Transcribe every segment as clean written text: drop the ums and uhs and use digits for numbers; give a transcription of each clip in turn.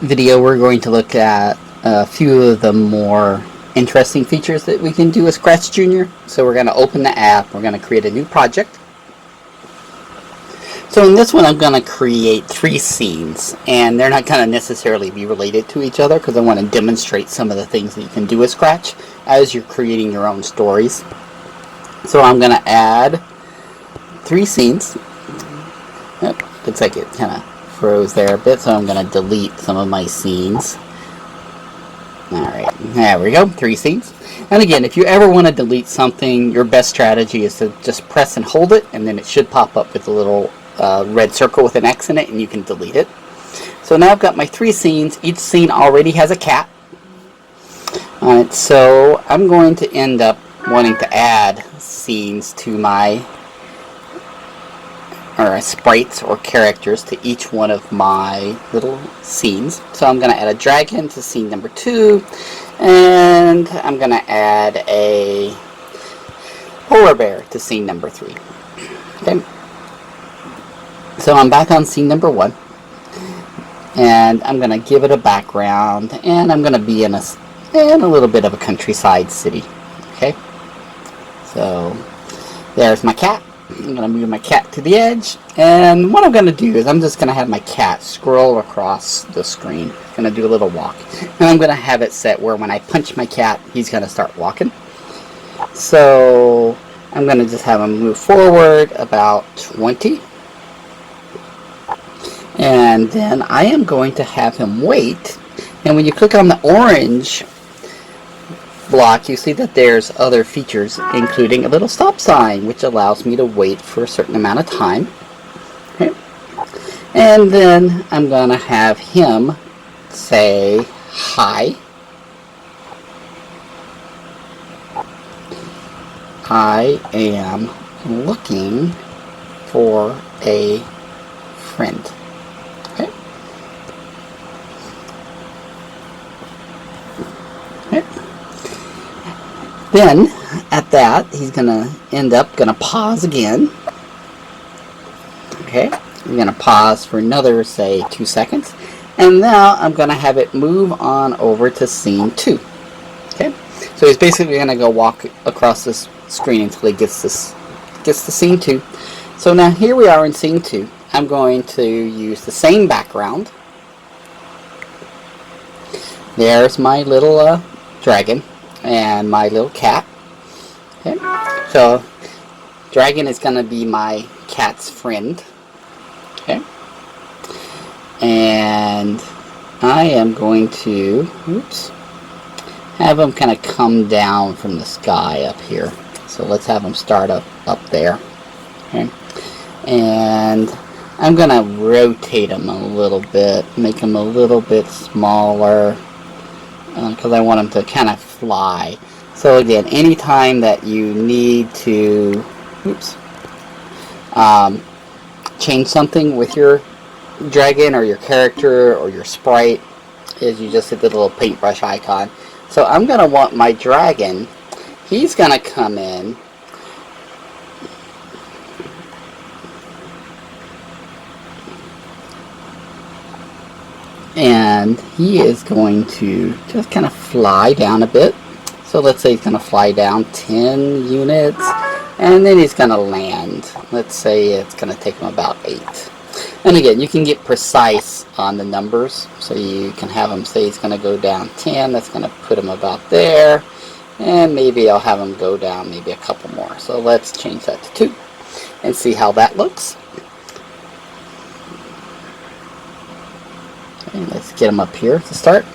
video, we're going to look at a few of the more interesting features that we can do with Scratch Junior. So we're going to open the app, we're going to create a new project. So in this one I'm going to create 3 scenes, and they're not going to necessarily be related to each other because I want to demonstrate some of the things that you can do with Scratch as you're creating your own stories. So I'm going to add 3 scenes. Yep, looks like it kind of froze there a bit, so I'm going to delete some of my scenes. Alright, there we go, 3 scenes. And again, if you ever want to delete something, your best strategy is to just press and hold it, and then it should pop up with a little red circle with an X in it, and you can delete it. So now I've got my 3 scenes. Each scene already has a cat. Alright, so I'm going to end up wanting to add scenes to my, or sprites or characters to each one of my little scenes. So I'm going to add a dragon to scene number 2, and I'm going to add a polar bear to scene number 3. Okay. So I'm back on scene number 1, and I'm going to give it a background, and I'm going to be in a little bit of a countryside city. Okay. So there's my cat. I'm going to move my cat to the edge, and what I'm going to do is I'm just going to have my cat scroll across the screen. I'm going to do a little walk, and I'm going to have it set where when I punch my cat, he's going to start walking. So I'm going to just have him move forward about 20, and then I am going to have him wait, and when you click on the orange block, you see that there's other features, including a little stop sign, which allows me to wait for a certain amount of time. Okay. And then I'm going to have him say hi. I am looking for a friend. Okay. Okay. Then, at that, he's going to end up going to pause again. Okay, we're going to pause for another, say, 2 seconds. And now I'm going to have it move on over to scene 2. Okay, so he's basically going to go walk across this screen until he gets to scene 2. So now here we are in scene 2. I'm going to use the same background. There's my little dragon and my little cat. Okay, so dragon is going to be my cat's friend. Okay, and I am going to have him kind of come down from the sky up here. So let's have him start up there. Okay, and I'm going to rotate him a little bit, make him a little bit smaller, because I want him to kind of fly. So again, anytime that you need to change something with your dragon or your character or your sprite, is you just hit the little paintbrush icon. So I'm going to want my dragon, he's going to come in and he is going to just kind of fly down a bit. So let's say he's going to fly down 10 units, and then he's going to land. Let's say it's going to take him about 8. And again, you can get precise on the numbers, so you can have him say he's going to go down 10, that's going to put him about there, and maybe I'll have him go down maybe a couple more. So let's change that to 2 and see how that looks. And let's get him up here to start.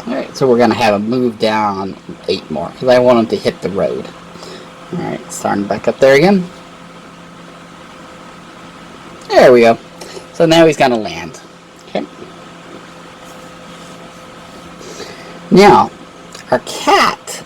Alright, so we're going to have him move down 8 more, because I want him to hit the road. Alright, starting back up there again. There we go. So now he's going to land. Okay. Now, our cat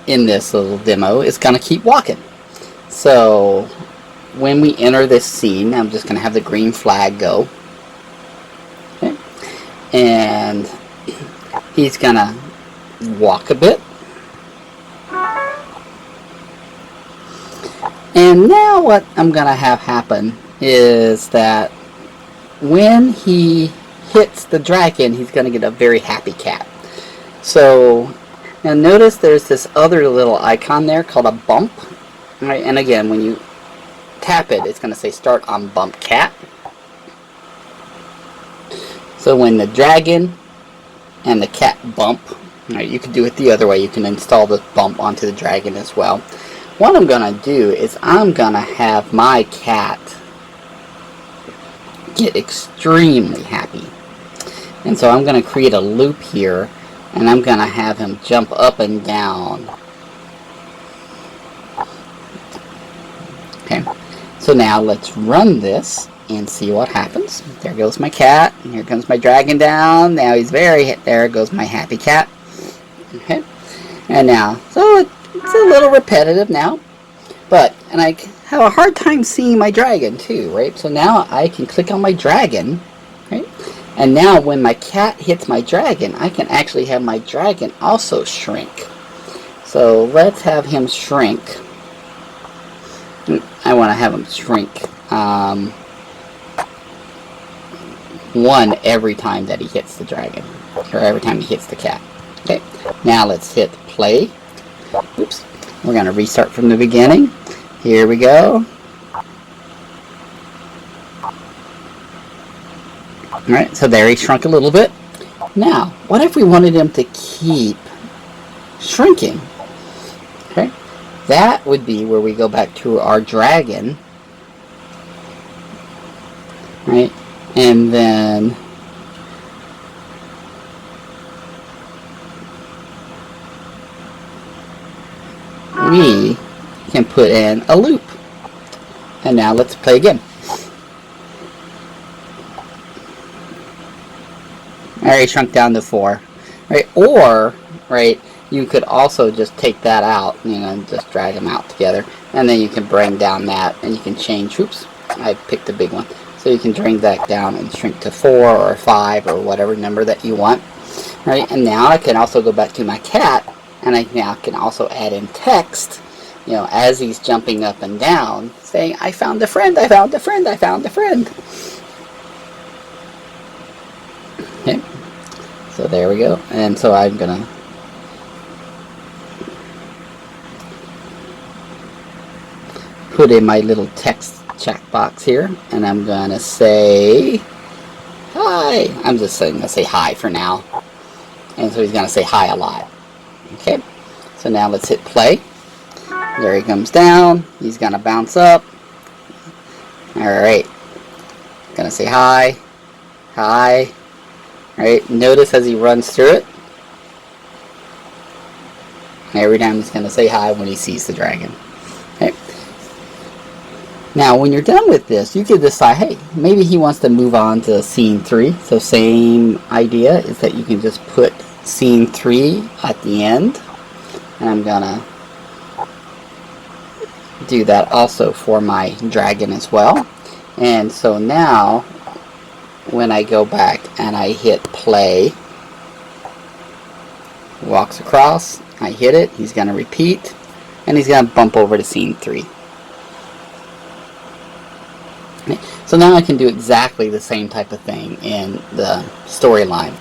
in this little demo is going to keep walking. So when we enter this scene, I'm just going to have the green flag go. Okay. And he's going to walk a bit. And now what I'm going to have happen is that when he hits the dragon, he's going to get a very happy cat. So now notice there's this other little icon there called a bump. Right? And again, when you tap it, it's going to say start on bump cat. So when the dragon and the cat bump, right, you can do it the other way. You can install the bump onto the dragon as well. What I'm going to do is I'm going to have my cat get extremely happy. And so I'm going to create a loop here, and I'm going to have him jump up and down. Okay, so now let's run this and see what happens. There goes my cat, and here comes my dragon down. Now he's there goes my happy cat. Okay, and now, so it's a little repetitive now, and I have a hard time seeing my dragon too, right? So now I can click on my dragon, right? And now when my cat hits my dragon, I can actually have my dragon also shrink. So let's have him shrink. I want to have him shrink 1 every time that he hits the dragon, or every time he hits the cat. Okay, now let's hit play. Oops, we're going to restart from the beginning. Here we go. Alright, so there he shrunk a little bit. Now, what if we wanted him to keep shrinking? Okay, that would be where we go back to our dragon. Right, and then we can put in a loop. And now let's play again. Alright, shrunk down to 4. Right, or, right, you could also just take that out, you know, and just drag them out together. And then you can bring down that, and you can change, oops, I picked a big one. So you can bring that down and shrink to 4 or 5 or whatever number that you want. Right, and now I can also go back to my cat, and I now can also add in text, you know, as he's jumping up and down, saying, I found a friend, I found a friend, I found a friend. Okay, so there we go. And so I'm going to put in my little text checkbox here, and I'm going to say, hi. I'm just going to say hi for now. And so he's going to say hi a lot. Okay, so now let's hit play. There he comes down. He's going to bounce up. Alright. Going to say hi. Hi. Alright, notice as he runs through it. Every time he's going to say hi when he sees the dragon. Okay. Now, when you're done with this, you can decide, hey, maybe he wants to move on to scene 3. So same idea is that you can just put scene 3 at the end. And I'm going to do that also for my dragon as well. And so now, when I go back and I hit play, walks across, I hit it, he's going to repeat, and he's going to bump over to scene 3. Okay. So now I can do exactly the same type of thing in the storyline.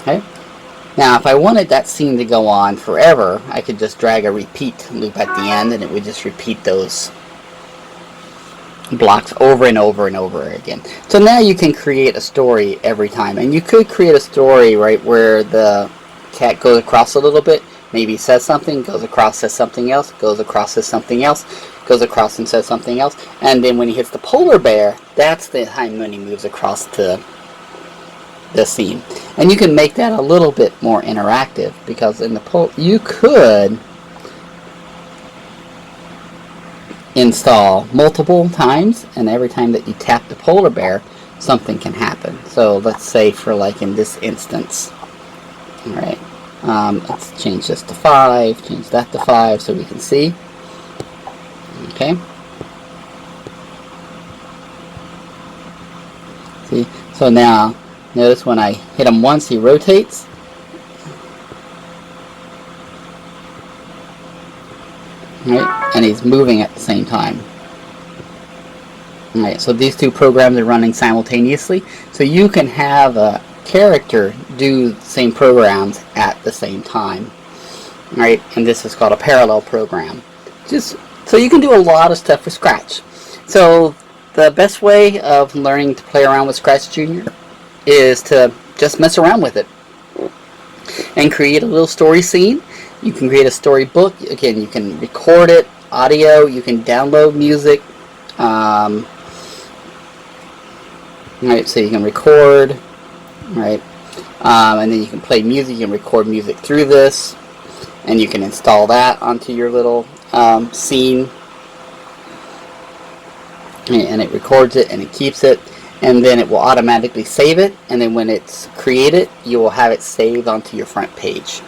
Okay. Now if I wanted that scene to go on forever, I could just drag a repeat loop at the end, and it would just repeat those blocks over and over and over again. So now you can create a story every time, and you could create a story right where the cat goes across a little bit, maybe says something, goes across, says something else, goes across, says something else, goes across and says something else, and then when he hits the polar bear, that's the time when he moves across to the scene. And you can make that a little bit more interactive, because in the you could install multiple times, and every time that you tap the polar bear, something can happen. So let's say for like in this instance, alright, let's change this to 5, change that to 5 so we can see. Okay. See, so now notice when I hit him once, he rotates. Right? And he's moving at the same time. Alright, so these two programs are running simultaneously, so you can have a character do the same programs at the same time. Alright, and this is called a parallel program. Just so you can do a lot of stuff with Scratch. So the best way of learning to play around with Scratch Junior is to just mess around with it and create a little story scene. You can create a storybook. Again, you can record it, audio, you can download music. Right, so you can record, right, and then you can play music. You can record music through this, and you can install that onto your little scene, and it records it and it keeps it, and then it will automatically save it, and then when it's created, you will have it saved onto your front page.